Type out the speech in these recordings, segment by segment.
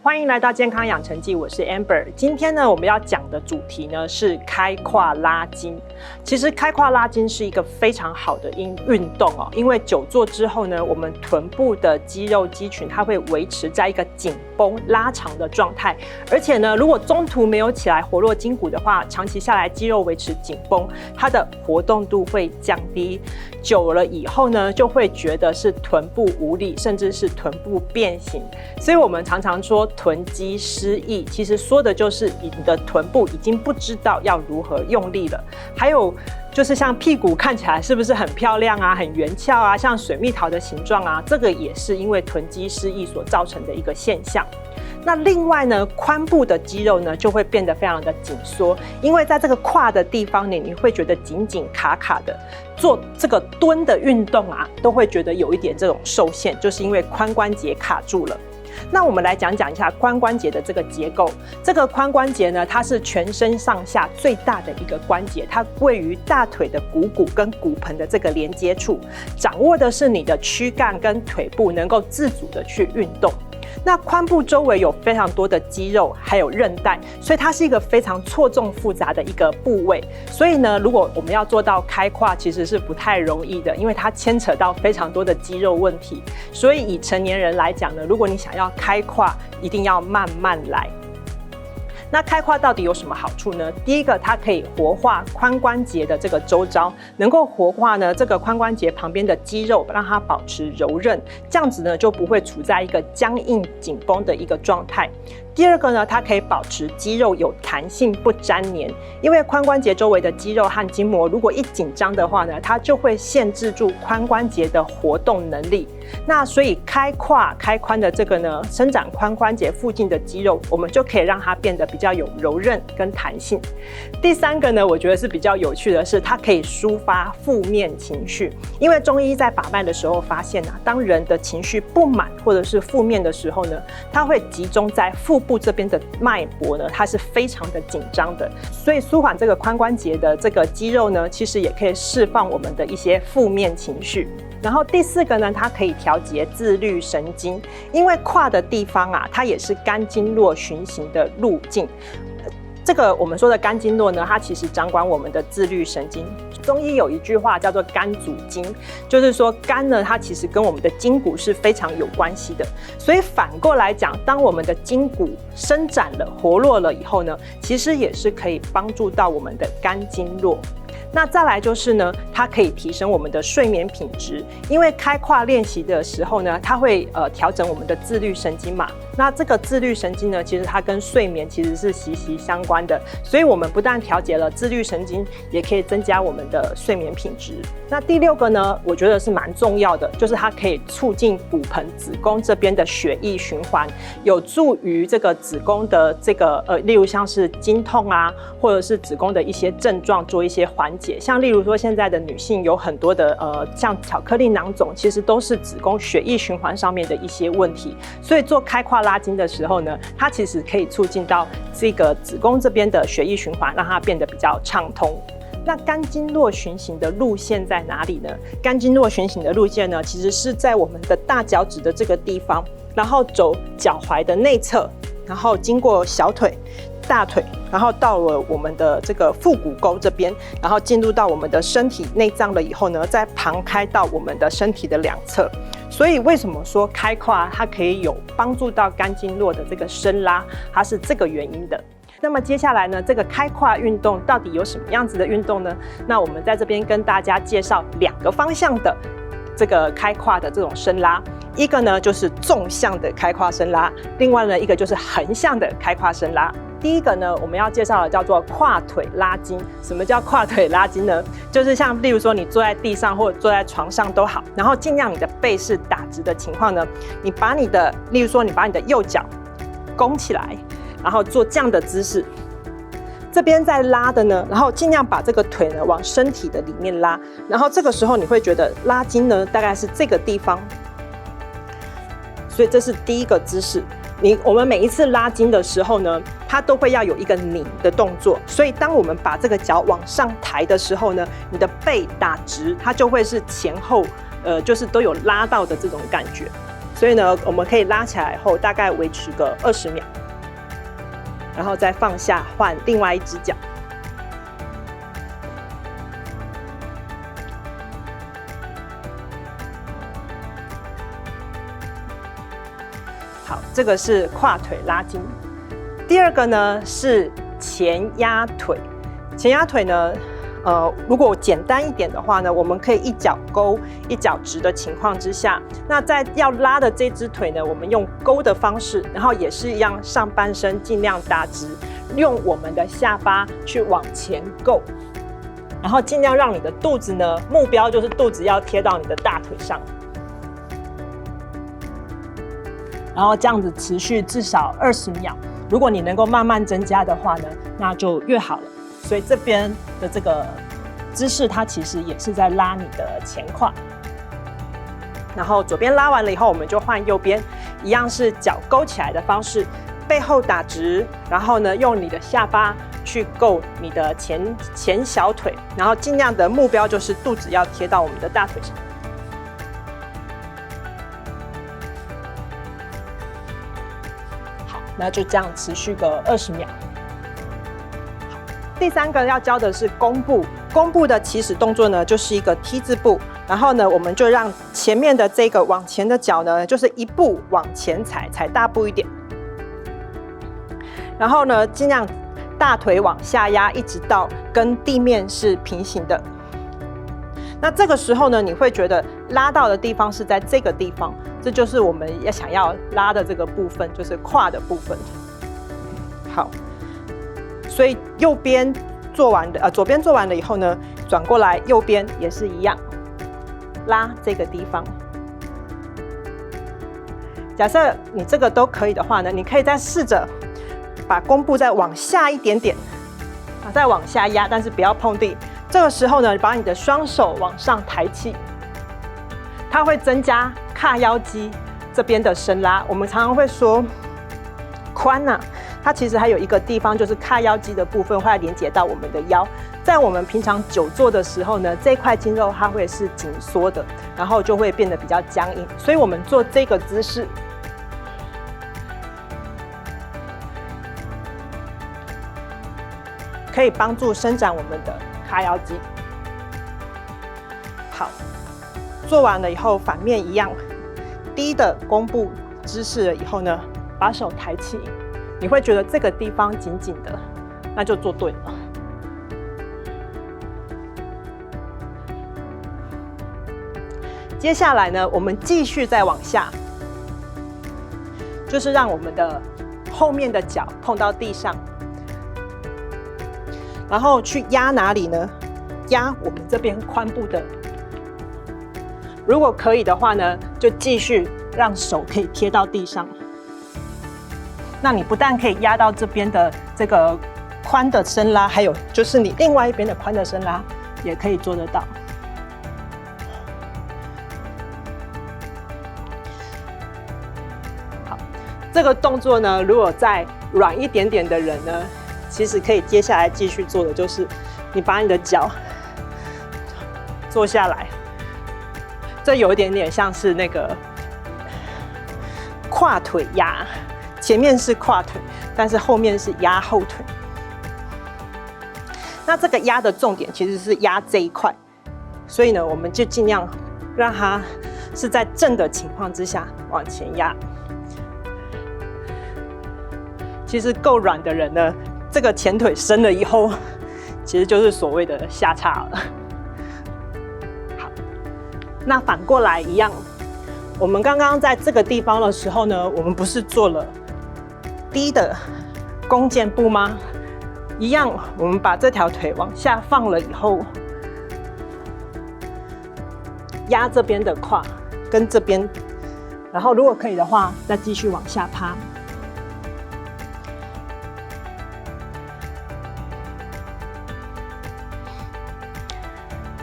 欢迎来到健康养成记，我是 Amber。今天呢，我们要讲的主题呢是开胯拉筋。其实开胯拉筋是一个非常好的运动哦，因为久坐之后呢，我们臀部的肌肉肌群它会维持在一个紧绷拉长的状态，而且呢，如果中途没有起来活络筋骨的话，长期下来肌肉维持紧绷，它的活动度会降低。久了以后呢，就会觉得是臀部无力，甚至是臀部变形。所以我们常常说臀肌失忆，其实说的就是你的臀部已经不知道要如何用力了。还有就是像屁股看起来是不是很漂亮啊，很圆翘啊，像水蜜桃的形状啊，这个也是因为臀肌失忆所造成的一个现象。那另外呢，髋部的肌肉呢就会变得非常的紧缩，因为在这个胯的地方呢，你会觉得紧紧卡卡的，做这个蹲的运动啊，都会觉得有一点这种受限，就是因为髋关节卡住了。那我们来讲一下髋关节的这个结构。这个髋关节呢，它是全身上下最大的一个关节，它位于大腿的股骨跟骨盆的这个连接处，掌握的是你的躯干跟腿部能够自主的去运动。那髋部周围有非常多的肌肉，还有韧带，所以它是一个非常错综复杂的一个部位。所以呢，如果我们要做到开胯，其实是不太容易的，因为它牵扯到非常多的肌肉问题。所以以成年人来讲呢，如果你想要开胯，一定要慢慢来。那开胯到底有什么好处呢？第一个，它可以活化髋关节的这个周遭，能够活化呢这个髋关节旁边的肌肉，让它保持柔韧，这样子呢就不会处在一个僵硬紧绷的一个状态。第二个呢，它可以保持肌肉有弹性不粘黏，因为髋关节周围的肌肉和筋膜如果一紧张的话呢，它就会限制住髋关节的活动能力。那所以开胯开髋的这个呢，伸展髋关节附近的肌肉，我们就可以让它变得比较有柔韧跟弹性。第三个呢，我觉得是比较有趣的是，它可以抒发负面情绪。因为中医在把脉的时候发现啊，当人的情绪不满或者是负面的时候呢，它会集中在腹部这边的脉搏呢，它是非常的紧张的。所以舒缓这个髋关节的这个肌肉呢，其实也可以释放我们的一些负面情绪。然后第四个呢，它可以调节自律神经，因为胯的地方啊，它也是肝经络循行的路径。这个我们说的肝经络呢，它其实掌管我们的自律神经。中医有一句话叫做肝主筋，就是说肝呢，它其实跟我们的筋骨是非常有关系的。所以反过来讲，当我们的筋骨伸展了、活络了以后呢，其实也是可以帮助到我们的肝经络。那再来就是呢，它可以提升我们的睡眠品质，因为开胯练习的时候呢，它会调整我们的自律神经嘛。那这个自律神经呢，其实它跟睡眠其实是息息相关的，所以我们不但调节了自律神经，也可以增加我们的睡眠品质。那第六个呢，我觉得是蛮重要的，就是它可以促进骨盆、子宫这边的血液循环，有助于这个子宫的这个例如像是经痛啊，或者是子宫的一些症状做一些缓解。像例如说现在的女性有很多的像巧克力囊肿，其实都是子宫血液循环上面的一些问题。所以做开胯拉筋的时候呢，它其实可以促进到这个子宫这边的血液循环，让它变得比较畅通。那肝经络循行的路线在哪里呢？肝经络循行的路线呢，其实是在我们的大脚趾的这个地方，然后走脚踝的内侧，然后经过小腿、大腿，然后到了我们的这个腹股沟这边，然后进入到我们的身体内脏了以后呢，再旁开到我们的身体的两侧。所以为什么说开胯它可以有帮助到肝经络的这个伸拉，它是这个原因的。那么接下来呢，这个开胯运动到底有什么样子的运动呢？那我们在这边跟大家介绍2个方向的这个开胯的这种伸拉。一个呢就是纵向的开胯伸拉，另外呢一个就是横向的开胯伸拉。第一个呢，我们要介绍的叫做跨腿拉筋。什么叫跨腿拉筋呢？就是像例如说你坐在地上或者坐在床上都好，然后尽量你的背是打直的情况呢，你把你的，例如说你把你的右脚弓起来，然后做这样的姿势。这边在拉的呢，然后尽量把这个腿呢往身体的里面拉，然后这个时候你会觉得拉筋呢大概是这个地方。所以这是第一个姿势。我们每一次拉筋的时候呢，它都会要有一个拧的动作。所以当我们把这个脚往上抬的时候呢，你的背打直，它就会是前后就是都有拉到的这种感觉。所以呢，我们可以拉起来后大概维持个20秒，然后再放下，换另外一只脚。好，这个是跨腿拉筋。第二个呢是前压腿。前压腿呢，如果简单一点的话呢，我们可以一脚勾一脚直的情况之下，那在要拉的这只腿呢，我们用勾的方式，然后也是一样，上半身尽量打直，用我们的下巴去往前够，然后尽量让你的肚子呢，目标就是肚子要贴到你的大腿上，然后这样子持续至少20秒。如果你能够慢慢增加的话呢，那就越好了。所以这边的这个姿势，它其实也是在拉你的前胯。然后左边拉完了以后，我们就换右边，一样是脚勾起来的方式，背后打直，然后呢，用你的下巴去够你的前小腿，然后尽量的目标就是肚子要贴到我们的大腿上。好，那就这样持续个20秒。第三个要教的是弓步，弓步的起始动作呢，就是一个 T 字步，然后呢，我们就让前面的这个往前的脚呢，就是一步往前踩，踩大步一点，然后呢，尽量大腿往下压，一直到跟地面是平行的。那这个时候呢，你会觉得拉到的地方是在这个地方，这就是我们也想要拉的这个部分，就是胯的部分。好。所以右边做完的，左边做完了以后呢，转过来右边也是一样，拉这个地方。假设你这个都可以的话呢，你可以再试着把弓步再往下一点点，再往下压，但是不要碰地。这个时候呢，把你的双手往上抬起，它会增加髂腰肌这边的伸拉。我们常常会说髋啊。它其实还有一个地方，就是髂腰肌的部分会连接到我们的腰。在我们平常久坐的时候呢，这块筋肉它会是紧缩的，然后就会变得比较僵硬。所以我们做这个姿势，可以帮助伸展我们的髂腰肌。好，做完了以后，反面一样，低的弓步姿势了以后呢，把手抬起。你会觉得这个地方紧紧的，那就做对了。接下来呢，我们继续再往下，就是让我们的后面的脚碰到地上，然后去压哪里呢？压我们这边髋部的。如果可以的话呢，就继续让手可以贴到地上。那你不但可以压到这边的这个髋的伸拉，还有就是你另外一边的髋的伸拉也可以做得到。好，这个动作呢，如果再软一点点的人呢，其实可以接下来继续做的就是你把你的脚坐下来，这有一点点像是那个跨腿压。前面是跨腿，但是后面是压后腿。那这个压的重点其实是压这一块，所以呢，我们就尽量让它是在正的情况之下往前压。其实够软的人呢，这个前腿伸了以后，其实就是所谓的下叉了。好，那反过来一样，我们刚刚在这个地方的时候呢，我们不是做了低的弓箭步吗？一样，我们把这条腿往下放了以后，压这边的胯跟这边，然后如果可以的话，再继续往下趴。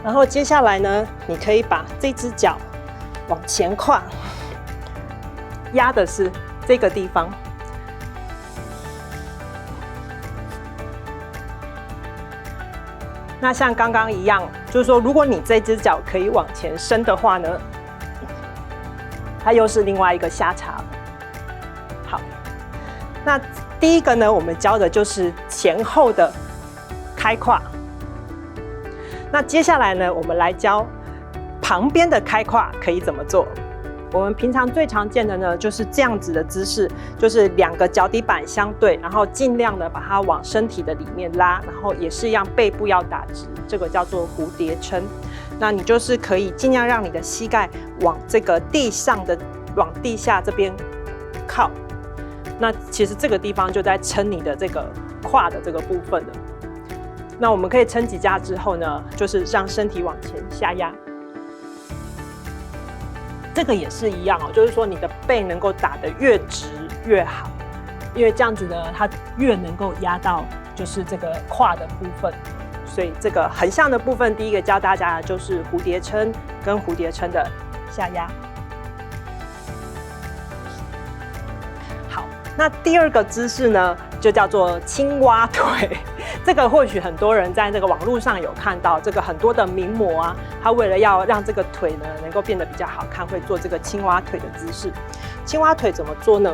然后接下来呢，你可以把这只脚往前跨，压的是这个地方。那像刚刚一样，就是说，如果你这只脚可以往前伸的话呢，它又是另外一个下叉了。好，那第一个呢，我们教的就是前后的开胯。那接下来呢，我们来教旁边的开胯可以怎么做。我们平常最常见的呢，就是这样子的姿势，就是2个脚底板相对，然后尽量的把它往身体的里面拉，然后也是一样背部要打直，这个叫做蝴蝶撑。那你就是可以尽量让你的膝盖往这个往地下这边靠。那其实这个地方就在撑你的这个胯的这个部分了。那我们可以撑几下之后呢，就是让身体往前下压。这个也是一样哦，就是说你的背能够打得越直越好，因为这样子呢，它越能够压到就是这个胯的部分。所以这个横向的部分，第一个教大家的就是蝴蝶撑跟蝴蝶撑的下压。好，那第二个姿势呢，就叫做青蛙腿。这个或许很多人在这个网络上有看到，这个很多的名模啊，他为了要让这个腿呢能够变得比较好看，会做这个青蛙腿的姿势。青蛙腿怎么做呢？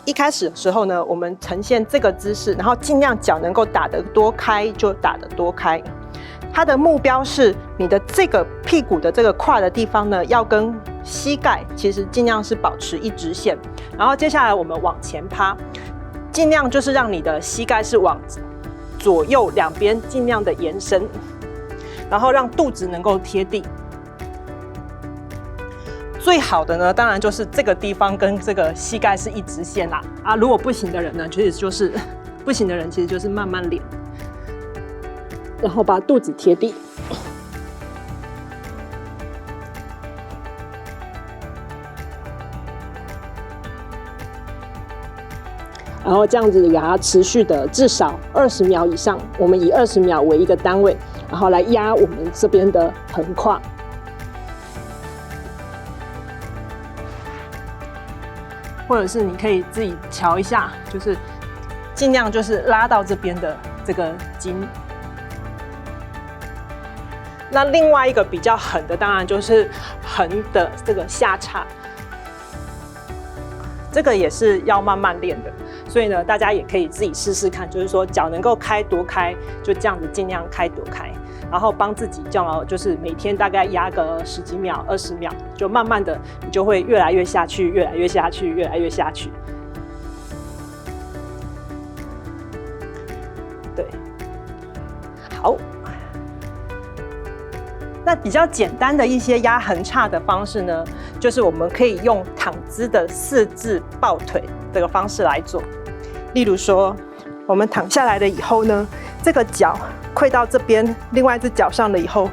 一开始的时候呢，我们呈现这个姿势，然后尽量脚能够打得多开就打得多开。它的目标是你的这个屁股的这个胯的地方呢，要跟膝盖其实尽量是保持一直线。然后接下来我们往前趴。尽量就是让你的膝盖是往左右两边尽量的延伸，然后让肚子能够贴地。最好的呢，当然就是这个地方跟这个膝盖是一直线啦。啊，如果不行的人呢，其实就是慢慢练，然后把肚子贴地。然后这样子给它持续的至少20秒以上，我们以20秒为一个单位，然后来压我们这边的横胯。或者是你可以自己瞧一下，就是尽量就是拉到这边的这个筋。那另外一个比较狠的，当然就是横的这个下叉，这个也是要慢慢练的。所以呢，大家也可以自己试试看，就是说脚能够开多开，就这样子尽量开多开，然后帮自己这样就是每天大概压个10几秒、20秒，就慢慢的你就会越来越下去，越来越下去，越来越下去。对，好。那比较简单的一些压横叉的方式呢，就是我们可以用躺姿的4字抱腿这个方式来做。例如说，我们躺下来了以后呢，这个脚跪到这边，另外一只脚上了以后，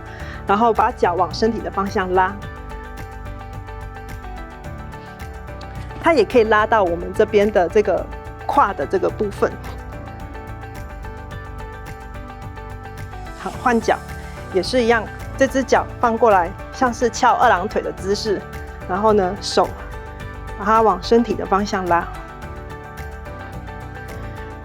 然后把脚往身体的方向拉，它也可以拉到我们这边的这个胯的这个部分。好，换脚也是一样，这只脚放过来，像是翘2郎腿的姿势，然后呢，手把它往身体的方向拉。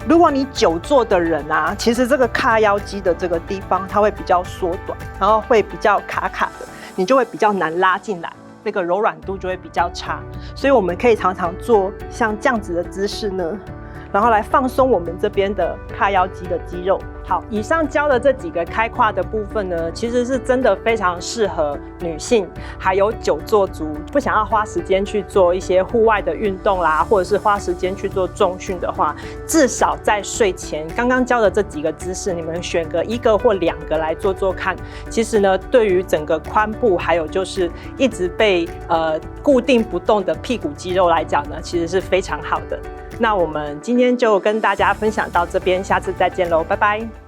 如果你久坐的人啊，其实这个髂腰肌的这个地方它会比较缩短，然后会比较卡卡的，你就会比较难拉进来，这个柔软度就会比较差。所以我们可以常常做像这样子的姿势呢，然后来放松我们这边的髂腰肌的肌肉。好，以上教的这几个开胯的部分呢，其实是真的非常适合女性，还有久坐族，不想要花时间去做一些户外的运动啦，或者是花时间去做重训的话，至少在睡前刚刚教的这几个姿势，你们选个1个或2个来做做看。其实呢，对于整个髋部，还有就是一直被固定不动的屁股肌肉来讲呢，其实是非常好的。那我们今天就跟大家分享到这边，下次再见喽，拜拜。